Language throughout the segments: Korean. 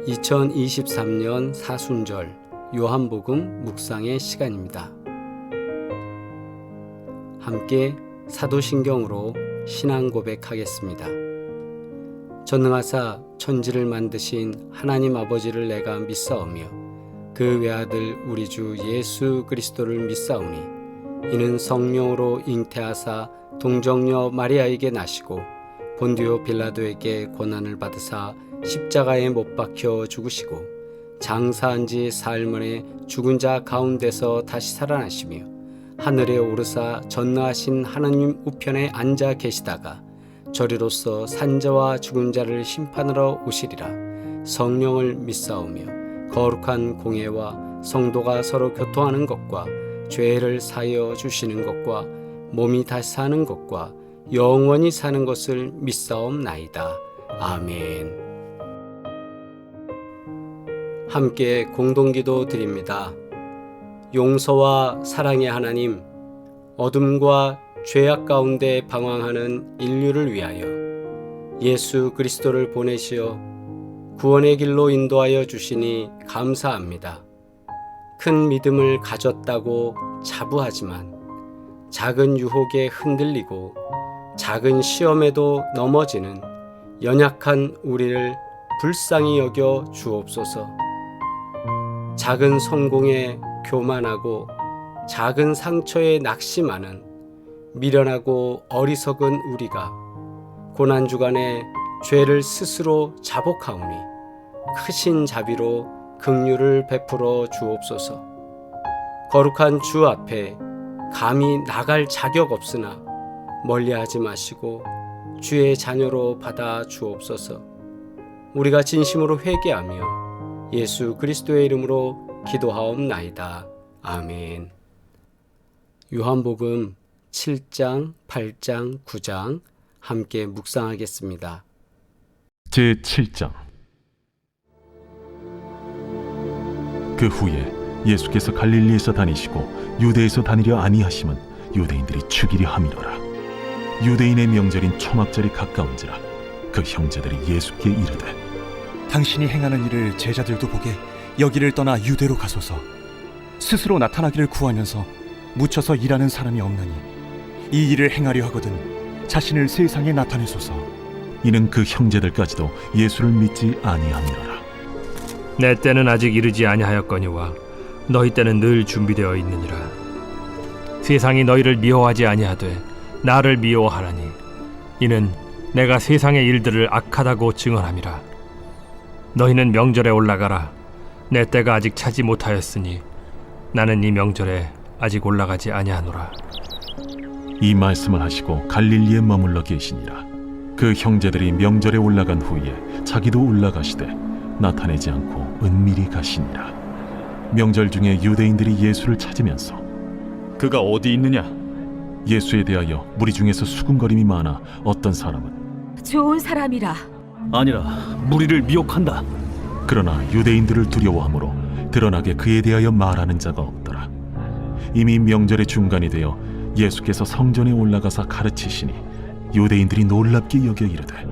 2023년 사순절 요한복음 묵상의 시간입니다. 함께 사도신경으로 신앙 고백하겠습니다. 전능하사 천지를 만드신 하나님 아버지를 내가 믿사오며 그 외아들 우리 주 예수 그리스도를 믿사오니 이는 성령으로 잉태하사 동정녀 마리아에게 나시고 본디오 빌라도에게 고난을 받으사 십자가에 못 박혀 죽으시고 장사한 지 사흘 만에 죽은 자 가운데서 다시 살아나시며 하늘에 오르사 전능하신 하나님 우편에 앉아 계시다가 저리로서 산자와 죽은 자를 심판하러 오시리라. 성령을 믿사오며 거룩한 공예와 성도가 서로 교통하는 것과 죄를 사하여 주시는 것과 몸이 다시 사는 것과 영원히 사는 것을 믿사옵나이다. 아멘. 함께 공동기도 드립니다. 용서와 사랑의 하나님, 어둠과 죄악 가운데 방황하는 인류를 위하여 예수 그리스도를 보내시어 구원의 길로 인도하여 주시니 감사합니다. 큰 믿음을 가졌다고 자부하지만 작은 유혹에 흔들리고 작은 시험에도 넘어지는 연약한 우리를 불쌍히 여겨 주옵소서. 작은 성공에 교만하고 작은 상처에 낙심하는 미련하고 어리석은 우리가 고난주간에 죄를 스스로 자복하오니 크신 자비로 긍휼을 베풀어 주옵소서. 거룩한 주 앞에 감히 나갈 자격 없으나 멀리하지 마시고 주의 자녀로 받아 주옵소서. 우리가 진심으로 회개하며 예수 그리스도의 이름으로 기도하옵나이다. 아멘. 요한복음 7장, 8장, 9장 함께 묵상하겠습니다. 제7장. 그 후에 예수께서 갈릴리에서 다니시고 유대에서 다니려 아니하심은 유대인들이 죽이려 함이로라. 유대인의 명절인 초막절이 가까운지라 그 형제들이 예수께 이르되 당신이 행하는 일을 제자들도 보게 여기를 떠나 유대로 가소서. 스스로 나타나기를 구하면서 묻혀서 일하는 사람이 없나니 이 일을 행하려 하거든 자신을 세상에 나타내소서. 이는 그 형제들까지도 예수를 믿지 아니함이로라. 내 때는 아직 이르지 아니하였거니와 너희 때는 늘 준비되어 있느니라. 세상이 너희를 미워하지 아니하되 나를 미워하라니 이는 내가 세상의 일들을 악하다고 증언함이라. 너희는 명절에 올라가라. 내 때가 아직 차지 못하였으니 나는 이 명절에 아직 올라가지 아니하노라. 이 말씀을 하시고 갈릴리에 머물러 계시니라. 그 형제들이 명절에 올라간 후에 자기도 올라가시되 나타내지 않고 은밀히 가시니라. 명절 중에 유대인들이 예수를 찾으면서 그가 어디 있느냐? 예수에 대하여 무리 중에서 수군거림이 많아 어떤 사람은 좋은 사람이라. 아니라 무리를 미혹한다. 그러나 유대인들을 두려워하므로 드러나게 그에 대하여 말하는 자가 없더라. 이미 명절의 중간이 되어 예수께서 성전에 올라가사 가르치시니 유대인들이 놀랍게 여겨 이르되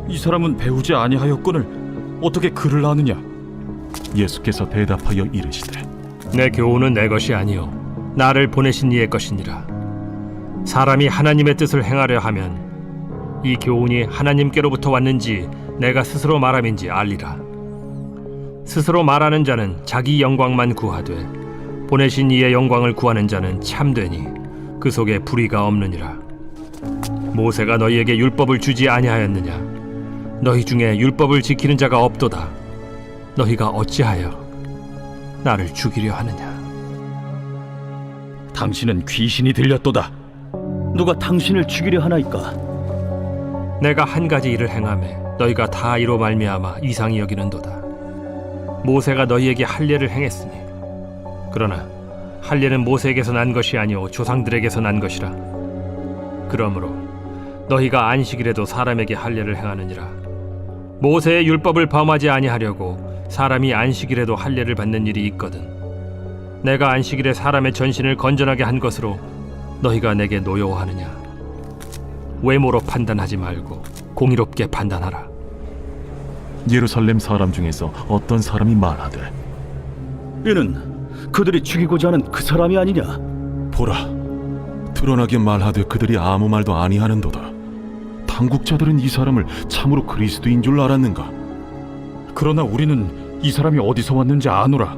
이 사람은 배우지 아니하였거늘 어떻게 글을 아느냐? 예수께서 대답하여 이르시되 내 교훈은 내 것이 아니요 나를 보내신 이의 것이니라. 사람이 하나님의 뜻을 행하려 하면 이 교훈이 하나님께로부터 왔는지 내가 스스로 말함인지 알리라. 스스로 말하는 자는 자기 영광만 구하되 보내신 이의 영광을 구하는 자는 참되니 그 속에 불의가 없느니라. 모세가 너희에게 율법을 주지 아니하였느냐? 너희 중에 율법을 지키는 자가 없도다. 너희가 어찌하여 나를 죽이려 하느냐? 당신은 귀신이 들렸도다. 누가 당신을 죽이려 하나이까? 내가 한 가지 일을 행하매 너희가 다 이로 말미암아 이상히 여기는도다. 모세가 너희에게 할례를 행했으니 그러나 할례는 모세에게서 난 것이 아니오 조상들에게서 난 것이라. 그러므로 너희가 안식일에도 사람에게 할례를 행하느니라. 모세의 율법을 범하지 아니하려고 사람이 안식일에도 할례를 받는 일이 있거든. 내가 안식일에 사람의 전신을 건전하게 한 것으로 너희가 내게 노여워하느냐? 외모로 판단하지 말고 공의롭게 판단하라. 예루살렘 사람 중에서 어떤 사람이 말하되 이는 그들이 죽이고자 하는 그 사람이 아니냐? 보라, 드러나게 말하되 그들이 아무 말도 아니하는도다. 당국자들은 이 사람을 참으로 그리스도인 줄 알았는가? 그러나 우리는 이 사람이 어디서 왔는지 아노라.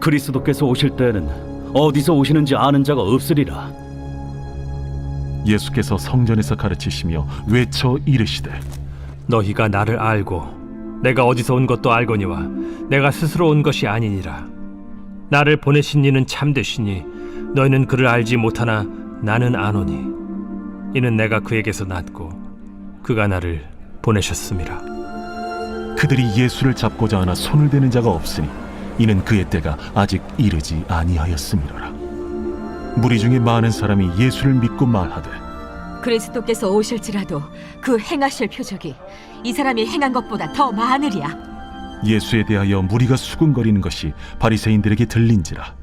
그리스도께서 오실 때에는 어디서 오시는지 아는 자가 없으리라. 예수께서 성전에서 가르치시며 외쳐 이르시되 너희가 나를 알고 내가 어디서 온 것도 알거니와 내가 스스로 온 것이 아니니라. 나를 보내신 이는 참되시니 너희는 그를 알지 못하나 나는 아노니 이는 내가 그에게서 났고 그가 나를 보내셨음이라. 그들이 예수를 잡고자 하나 손을 대는 자가 없으니 이는 그의 때가 아직 이르지 아니하였음이로라. 무리 중에 많은 사람이 예수를 믿고 말하되 그리스도께서 오실지라도 그 행하실 표적이 이 사람이 행한 것보다 더 많으리야. 예수에 대하여 무리가 수군거리는 것이 바리새인들에게 들린지라.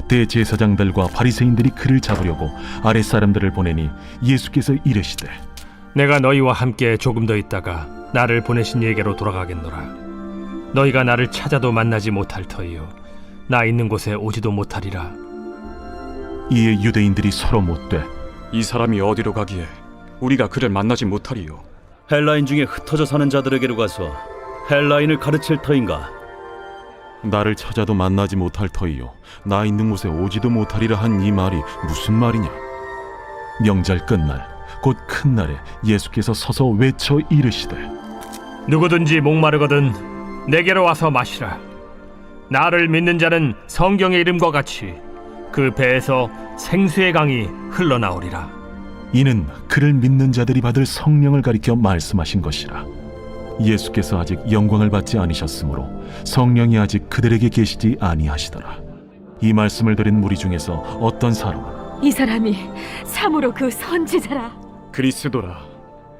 대제사장들과 바리새인들이 그를 잡으려고 아랫사람들을 보내니 예수께서 이르시되 내가 너희와 함께 조금 더 있다가 나를 보내신 이에게로 돌아가겠노라. 너희가 나를 찾아도 만나지 못할 터이요 나 있는 곳에 오지도 못하리라. 이에 유대인들이 서로 묻되 이 사람이 어디로 가기에 우리가 그를 만나지 못하리요? 헬라인 중에 흩어져 사는 자들에게로 가서 헬라인을 가르칠 터인가? 나를 찾아도 만나지 못할 터이요 나 있는 곳에 오지도 못하리라 한 이 말이 무슨 말이냐? 명절 끝날 곧 큰 날에 예수께서 서서 외쳐 이르시되 누구든지 목마르거든 내게로 와서 마시라. 나를 믿는 자는 성경의 이름과 같이 그 배에서 생수의 강이 흘러나오리라. 이는 그를 믿는 자들이 받을 성령을 가리켜 말씀하신 것이라. 예수께서 아직 영광을 받지 않으셨으므로 성령이 아직 그들에게 계시지 아니하시더라. 이 말씀을 들은 무리 중에서 어떤 사람은 이 사람이 참으로 그 선지자라. 그리스도라.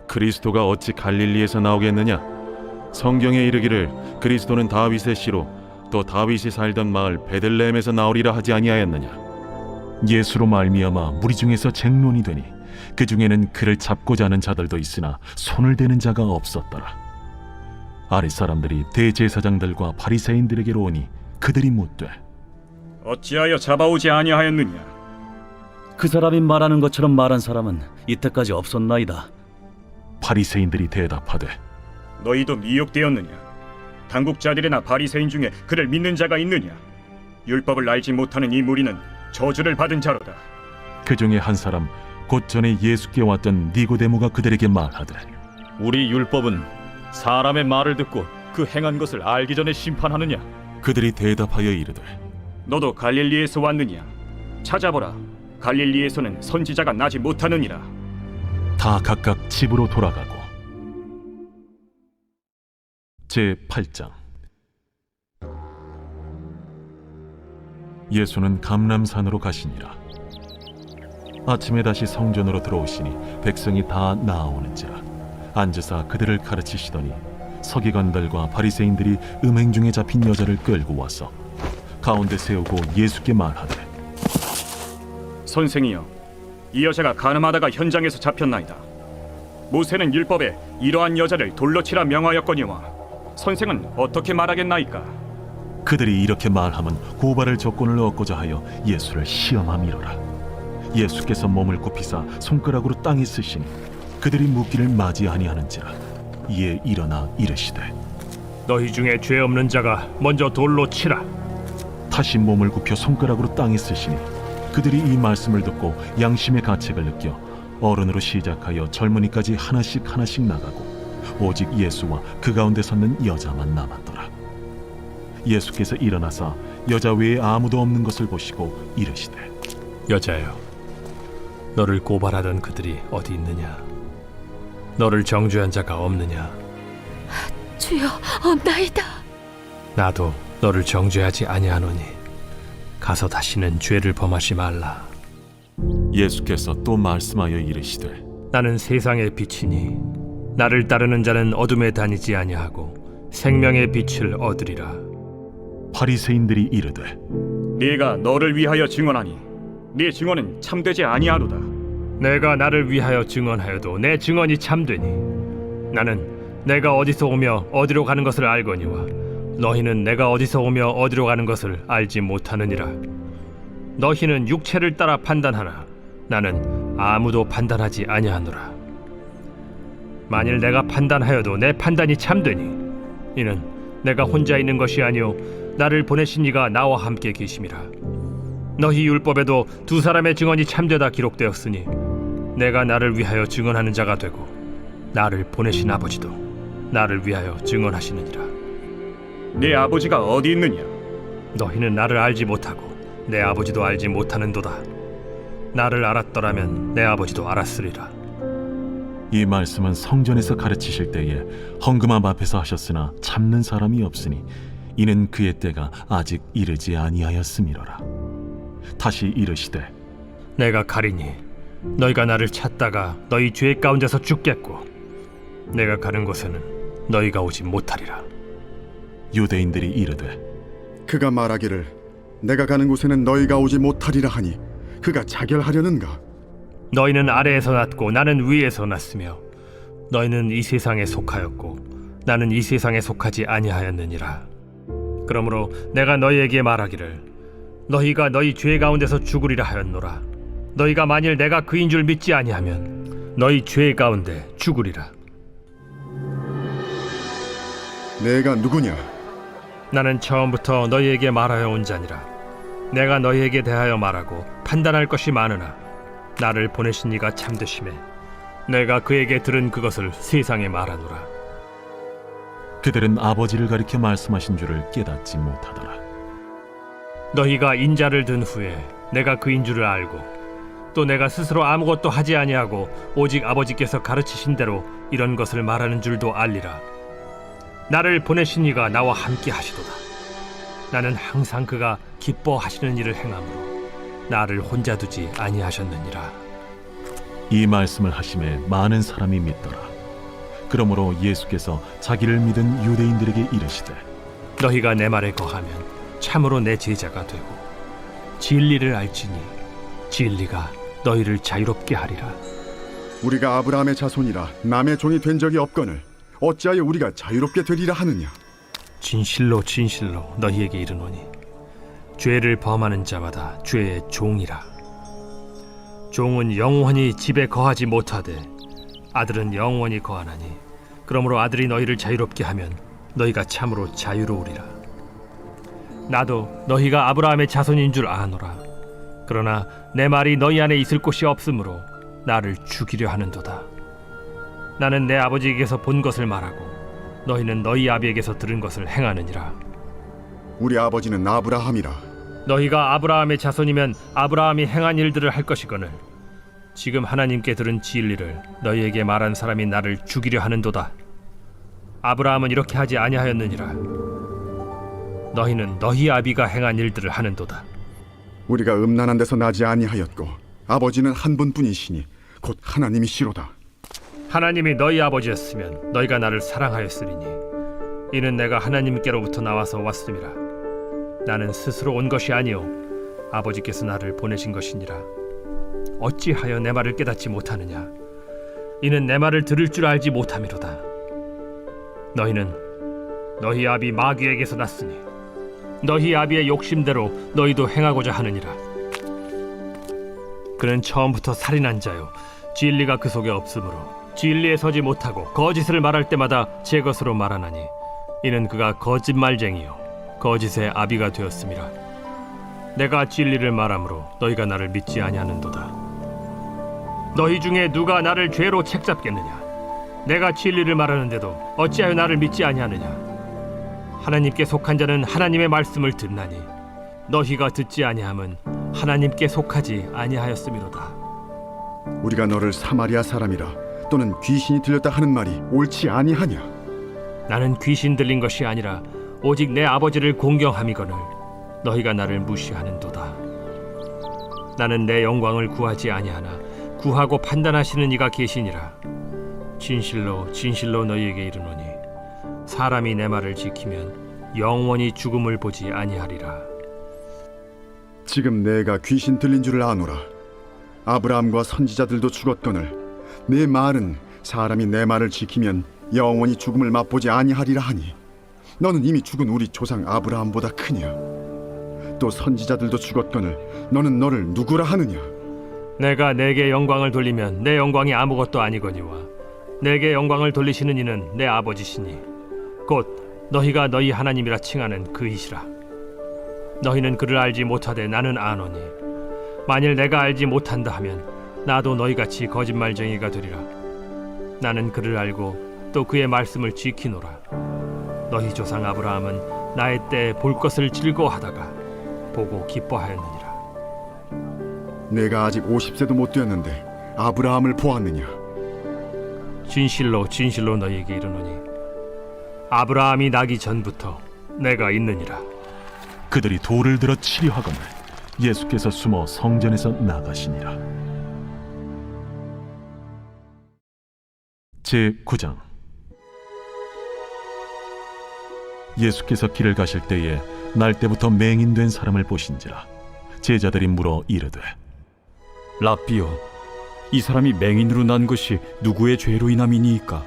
그리스도가 어찌 갈릴리에서 나오겠느냐? 성경에 이르기를 그리스도는 다윗의 씨로 또 다윗이 살던 마을 베들레헴에서 나오리라 하지 아니하였느냐? 예수로 말미암아 무리 중에서 쟁론이 되니 그 중에는 그를 잡고자 하는 자들도 있으나 손을 대는 자가 없었더라. 아랫사람들이 대제사장들과 바리새인들에게로 오니 그들이 묻되 어찌하여 잡아오지 아니하였느냐? 그 사람이 말하는 것처럼 말한 사람은 이때까지 없었나이다. 바리새인들이 대답하되 너희도 미혹되었느냐? 당국자들이나 바리새인 중에 그를 믿는 자가 있느냐? 율법을 알지 못하는 이 무리는 저주를 받은 자로다. 그 중에 한 사람 곧 전에 예수께 왔던 니고데모가 그들에게 말하되 우리 율법은 사람의 말을 듣고 그 행한 것을 알기 전에 심판하느냐? 그들이 대답하여 이르되 너도 갈릴리에서 왔느냐? 찾아보라. 갈릴리에서는 선지자가 나지 못하느니라. 다 각각 집으로 돌아가고. 제8장. 예수는 감람산으로 가시니라. 아침에 다시 성전으로 들어오시니 백성이 다 나아오는지라. 앉으사 그들을 가르치시더니 서기관들과 바리새인들이 음행 중에 잡힌 여자를 끌고 와서 가운데 세우고 예수께 말하되 선생이여, 이 여자가 간음하다가 현장에서 잡혔나이다. 모세는 율법에 이러한 여자를 돌로 치라 명하였거니와 선생은 어떻게 말하겠나이까? 그들이 이렇게 말하면 고발할 조건을 얻고자 하여 예수를 시험함이로라. 예수께서 몸을 굽히사 손가락으로 땅에 쓰시니 그들이 묻기를 맞이 아니하는지라. 이에 일어나 이르시되 너희 중에 죄 없는 자가 먼저 돌로 치라. 다시 몸을 굽혀 손가락으로 땅에 쓰시니 그들이 이 말씀을 듣고 양심의 가책을 느껴 어른으로 시작하여 젊은이까지 하나씩 나가고 오직 예수와 그 가운데 섰는 여자만 남았더라. 예수께서 일어나사 여자 외에 아무도 없는 것을 보시고 이르시되 여자여, 너를 고발하던 그들이 어디 있느냐? 너를 정죄한 자가 없느냐? 주여, 없나이다. 나도 너를 정죄하지 아니하노니 가서 다시는 죄를 범하지 말라. 예수께서 또 말씀하여 이르시되 나는 세상의 빛이니 나를 따르는 자는 어둠에 다니지 아니하고 생명의 빛을 얻으리라. 바리새인들이 이르되 네가 너를 위하여 증언하니 네 증언은 참되지 아니하로다. 내가 나를 위하여 증언하여도 내 증언이 참되니 나는 내가 어디서 오며 어디로 가는 것을 알거니와 너희는 내가 어디서 오며 어디로 가는 것을 알지 못하느니라. 너희는 육체를 따라 판단하나 나는 아무도 판단하지 아니하노라. 만일 내가 판단하여도 내 판단이 참되니 이는 내가 혼자 있는 것이 아니요 나를 보내신 이가 나와 함께 계심이라. 너희 율법에도 두 사람의 증언이 참되다 기록되었으니 내가 나를 위하여 증언하는 자가 되고 나를 보내신 아버지도 나를 위하여 증언하시느니라. 네 아버지가 어디 있느냐? 너희는 나를 알지 못하고 내 아버지도 알지 못하는도다. 나를 알았더라면 내 아버지도 알았으리라. 이 말씀은 성전에서 가르치실 때에 헌금함 앞에서 하셨으나 참는 사람이 없으니 이는 그의 때가 아직 이르지 아니하였음이로라. 다시 이르시되 내가 가리니 너희가 나를 찾다가 너희 죄 가운데서 죽겠고 내가 가는 곳에는 너희가 오지 못하리라. 유대인들이 이르되 그가 말하기를 내가 가는 곳에는 너희가 오지 못하리라 하니 그가 자결하려는가? 너희는 아래에서 났고 나는 위에서 났으며 너희는 이 세상에 속하였고 나는 이 세상에 속하지 아니하였느니라. 그러므로 내가 너희에게 말하기를 너희가 너희 죄 가운데서 죽으리라 하였노라. 너희가 만일 내가 그인 줄 믿지 아니하면 너희 죄 가운데 죽으리라. 내가 누구냐? 나는 처음부터 너희에게 말하여 온 자니라. 내가 너희에게 대하여 말하고 판단할 것이 많으나 나를 보내신 이가 참되심에 내가 그에게 들은 그것을 세상에 말하노라. 그들은 아버지를 가리켜 말씀하신 줄을 깨닫지 못하더라. 너희가 인자를 든 후에 내가 그인 줄을 알고 또 내가 스스로 아무것도 하지 아니하고 오직 아버지께서 가르치신 대로 이런 것을 말하는 줄도 알리라. 나를 보내신 이가 나와 함께 하시도다. 나는 항상 그가 기뻐하시는 일을 행함으로 나를 혼자 두지 아니하셨느니라. 이 말씀을 하심에 많은 사람이 믿더라. 그러므로 예수께서 자기를 믿은 유대인들에게 이르시되 너희가 내 말에 거하면 참으로 내 제자가 되고 진리를 알지니 진리가 너희를 자유롭게 하리라. 우리가 아브라함의 자손이라 남의 종이 된 적이 없거늘 어찌하여 우리가 자유롭게 되리라 하느냐? 진실로 진실로 너희에게 이르노니 죄를 범하는 자마다 죄의 종이라. 종은 영원히 집에 거하지 못하되 아들은 영원히 거하나니 그러므로 아들이 너희를 자유롭게 하면 너희가 참으로 자유로우리라. 나도 너희가 아브라함의 자손인 줄 아노라. 그러나 내 말이 너희 안에 있을 곳이 없으므로 나를 죽이려 하는도다. 나는 내 아버지에게서 본 것을 말하고 너희는 너희 아비에게서 들은 것을 행하느니라. 우리 아버지는 아브라함이라. 너희가 아브라함의 자손이면 아브라함이 행한 일들을 할 것이거늘 지금 하나님께 들은 진리를 너희에게 말한 사람이 나를 죽이려 하는도다. 아브라함은 이렇게 하지 아니하였느니라. 너희는 너희 아비가 행한 일들을 하는도다. 우리가 음란한 데서 나지 아니하였고 아버지는 한 분뿐이시니 곧 하나님이시로다. 하나님이 너희 아버지였으면 너희가 나를 사랑하였으리니 이는 내가 하나님께로부터 나와서 왔음이라. 나는 스스로 온 것이 아니요 아버지께서 나를 보내신 것이니라. 어찌하여 내 말을 깨닫지 못하느냐? 이는 내 말을 들을 줄 알지 못함이로다. 너희는 너희 아비 마귀에게서 났으니 너희 아비의 욕심대로 너희도 행하고자 하느니라. 그는 처음부터 살인한 자요 진리가 그 속에 없으므로 진리에 서지 못하고 거짓을 말할 때마다 제 것으로 말하나니 이는 그가 거짓말쟁이요 거짓의 아비가 되었음이라. 내가 진리를 말하므로 너희가 나를 믿지 아니하는도다. 너희 중에 누가 나를 죄로 책잡겠느냐? 내가 진리를 말하는데도 어찌하여 나를 믿지 아니하느냐? 하나님께 속한 자는 하나님의 말씀을 듣나니 너희가 듣지 아니함은 하나님께 속하지 아니하였음이로다. 우리가 너를 사마리아 사람이라 또는 귀신이 들렸다 하는 말이 옳지 아니하냐? 나는 귀신 들린 것이 아니라 오직 내 아버지를 공경함이거늘 너희가 나를 무시하는도다. 나는 내 영광을 구하지 아니하나 구하고 판단하시는 이가 계시니라. 진실로 진실로 너희에게 이르노니 사람이 내 말을 지키면 영원히 죽음을 보지 아니하리라. 지금 내가 귀신 들린 줄을 아노라. 아브라함과 선지자들도 죽었거늘 내 말은 사람이 내 말을 지키면 영원히 죽음을 맛보지 아니하리라 하니 너는 이미 죽은 우리 조상 아브라함보다 크냐? 또 선지자들도 죽었거늘 너는 너를 누구라 하느냐? 내가 내게 영광을 돌리면 내 영광이 아무것도 아니거니와 내게 영광을 돌리시는 이는 내 아버지시니 곧 너희가 너희 하나님이라 칭하는 그이시라. 너희는 그를 알지 못하되 나는 아노니 만일 내가 알지 못한다 하면 나도 너희같이 거짓말쟁이가 되리라. 나는 그를 알고 또 그의 말씀을 지키노라. 너희 조상 아브라함은 나의 때에 볼 것을 즐거워하다가 보고 기뻐하였느니라. 내가 아직 50세도 못 되었는데 아브라함을 보았느냐? 진실로 진실로 너희에게 이르노니 아브라함이 나기 전부터 내가 있느니라. 그들이 돌을 들어 치려 하거늘 예수께서 숨어 성전에서 나가시니라. 제9장. 예수께서 길을 가실 때에 날 때부터 맹인된 사람을 보신지라. 제자들이 물어 이르되 라삐요, 이 사람이 맹인으로 난 것이 누구의 죄로 인함이니이까?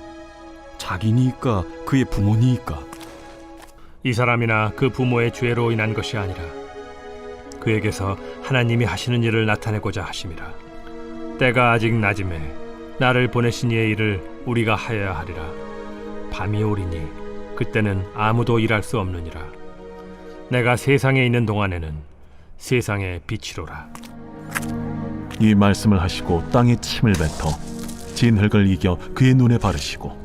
자기니이까 그의 부모니이까? 이 사람이나 그 부모의 죄로 인한 것이 아니라 그에게서 하나님이 하시는 일을 나타내고자 하심이라. 때가 아직 낮음에 나를 보내신 이의 일을 우리가 하여야 하리라. 밤이 오리니 그때는 아무도 일할 수 없느니라. 내가 세상에 있는 동안에는 세상의 빛이로라. 이 말씀을 하시고 땅에 침을 뱉어 진흙을 이겨 그의 눈에 바르시고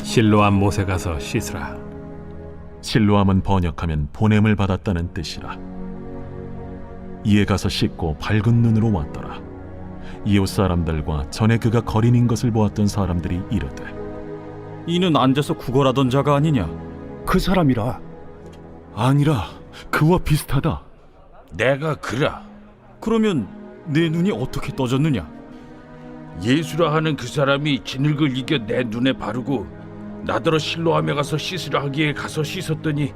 실로암 못에 가서 씻으라. 실로암은 번역하면 보냄을 받았다는 뜻이라. 이에 가서 씻고 밝은 눈으로 왔더라. 이웃 사람들과 전에 그가 거린인 것을 보았던 사람들이 이르되 이는 앉아서 구걸하던 자가 아니냐? 그 사람이라. 아니라 그와 비슷하다. 내가 그라. 그러면 내 눈이 어떻게 떠졌느냐? 예수라 하는 그 사람이 진흙을 이겨 내 눈에 바르고 나더러 실로암에 가서 씻으라 하기에 가서 씻었더니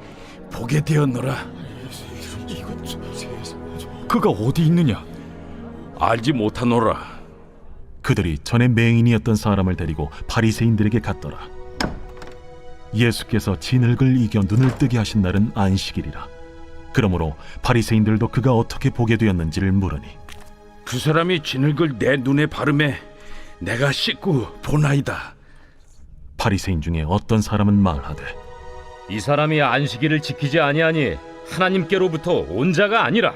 보게 되었노라. 그가 어디 있느냐? 알지 못하노라. 그들이 전에 맹인이었던 사람을 데리고 바리새인들에게 갔더라. 예수께서 진흙을 이겨 눈을 뜨게 하신 날은 안식일이라. 그러므로 바리새인들도 그가 어떻게 보게 되었는지를 물으니 그 사람이 진흙을 내 눈에 바르매 내가 씻고 보나이다. 바리새인 중에 어떤 사람은 말하되 이 사람이 안식일을 지키지 아니하니 하나님께로부터 온 자가 아니라.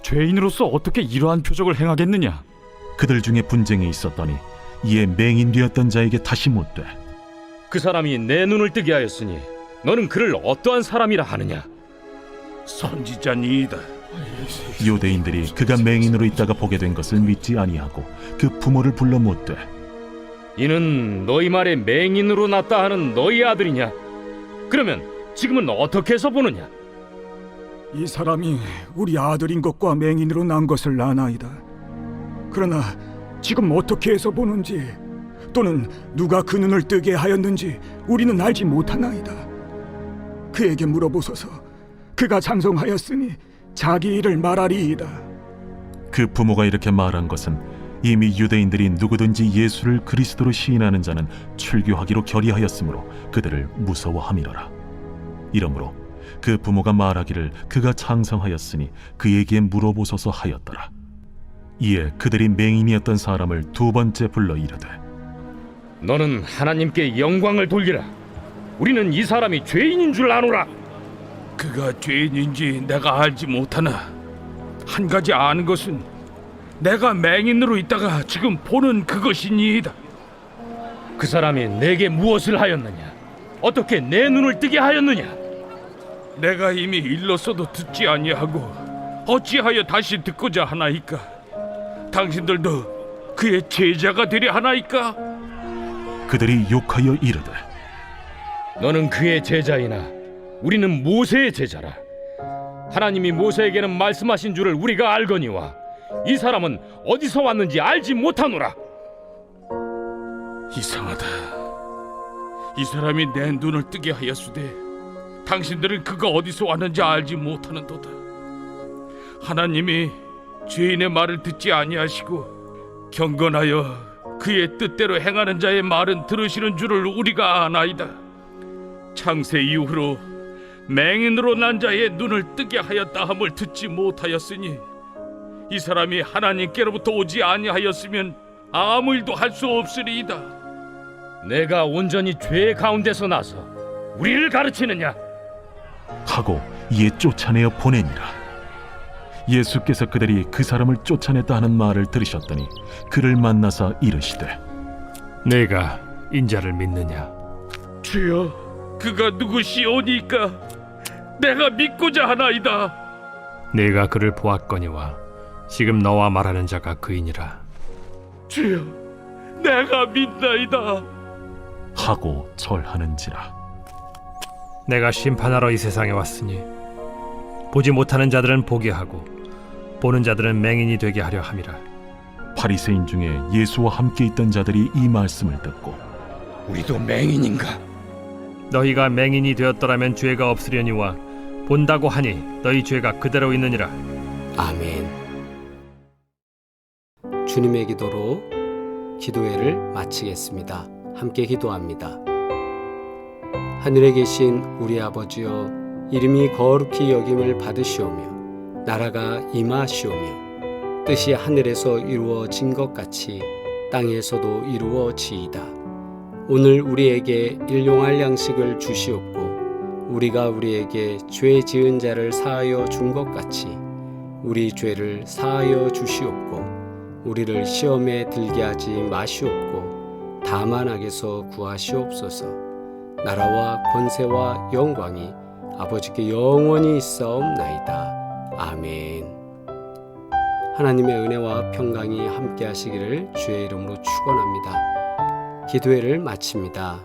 죄인으로서 어떻게 이러한 표적을 행하겠느냐? 그들 중에 분쟁이 있었더니 이에 맹인 되었던 자에게 다시 묻되 그 사람이 내 눈을 뜨게 하였으니 너는 그를 어떠한 사람이라 하느냐? 선지자니이다. 유대인들이 그가 맹인으로 있다가 보게 된 것을 믿지 아니하고 그 부모를 불러 묻되 이는 너희 말에 맹인으로 났다 하는 너희 아들이냐? 그러면 지금은 어떻게 해서 보느냐? 이 사람이 우리 아들인 것과 맹인으로 난 것을 아나이다. 그러나 지금 어떻게 해서 보는지 또는 누가 그 눈을 뜨게 하였는지 우리는 알지 못하나이다. 그에게 물어보소서. 그가 장성하였으니 자기 일을 말하리이다. 그 부모가 이렇게 말한 것은 이미 유대인들이 누구든지 예수를 그리스도로 시인하는 자는 출교하기로 결의하였으므로 그들을 무서워함이로라. 이러므로 그 부모가 말하기를 그가 장성하였으니 그에게 물어보소서 하였더라. 이에 그들이 맹인이었던 사람을 두 번째 불러 이르되 너는 하나님께 영광을 돌리라. 우리는 이 사람이 죄인인 줄 아노라. 그가 죄인인지 내가 알지 못하나 한 가지 아는 것은 내가 맹인으로 있다가 지금 보는 그것이니이다. 그 사람이 내게 무엇을 하였느냐? 어떻게 내 눈을 뜨게 하였느냐? 내가 이미 일렀어도 듣지 아니하고 어찌하여 다시 듣고자 하나이까? 당신들도 그의 제자가 되려 하나이까? 그들이 욕하여 이르되 너는 그의 제자이나 우리는 모세의 제자라. 하나님이 모세에게는 말씀하신 줄을 우리가 알거니와 이 사람은 어디서 왔는지 알지 못하노라. 이상하다. 이 사람이 내 눈을 뜨게 하였으되 당신들은 그가 어디서 왔는지 알지 못하는도다. 하나님이 죄인의 말을 듣지 아니하시고 경건하여 그의 뜻대로 행하는 자의 말은 들으시는 줄을 우리가 아나이다. 창세 이후로 맹인으로 난 자의 눈을 뜨게 하였다 함을 듣지 못하였으니 이 사람이 하나님께로부터 오지 아니하였으면 아무 일도 할 수 없으리이다. 내가 온전히 죄 가운데서 나서 우리를 가르치느냐? 하고 이에 쫓아내어 보내니라. 예수께서 그들이 그 사람을 쫓아냈다 하는 말을 들으셨더니 그를 만나사 이르시되 내가 인자를 믿느냐? 주여, 그가 누구시오니까 내가 믿고자 하나이다. 내가 그를 보았거니와 지금 너와 말하는 자가 그이니라. 주여, 내가 믿나이다. 하고 절하는지라. 내가 심판하러 이 세상에 왔으니 보지 못하는 자들은 보게 하고 보는 자들은 맹인이 되게 하려 함이라. 바리새인 중에 예수와 함께 있던 자들이 이 말씀을 듣고 우리도 맹인인가? 너희가 맹인이 되었더라면 죄가 없으려니와 본다고 하니 너희 죄가 그대로 있느니라. 아멘. 주님의 기도로 기도회를 마치겠습니다. 함께 기도합니다. 하늘에 계신 우리 아버지여, 이름이 거룩히 여김을 받으시오며 나라가 임하시오며 뜻이 하늘에서 이루어진 것 같이 땅에서도 이루어지이다. 오늘 우리에게 일용할 양식을 주시옵고 우리가 우리에게 죄 지은 자를 사하여 준 것 같이 우리 죄를 사하여 주시옵고 우리를 시험에 들게 하지 마시옵고 다만 악에서 구하시옵소서. 나라와 권세와 영광이 아버지께 영원히 있사옵나이다. 아멘. 하나님의 은혜와 평강이 함께 하시기를 주의 이름으로 축원합니다. 기도회를 마칩니다.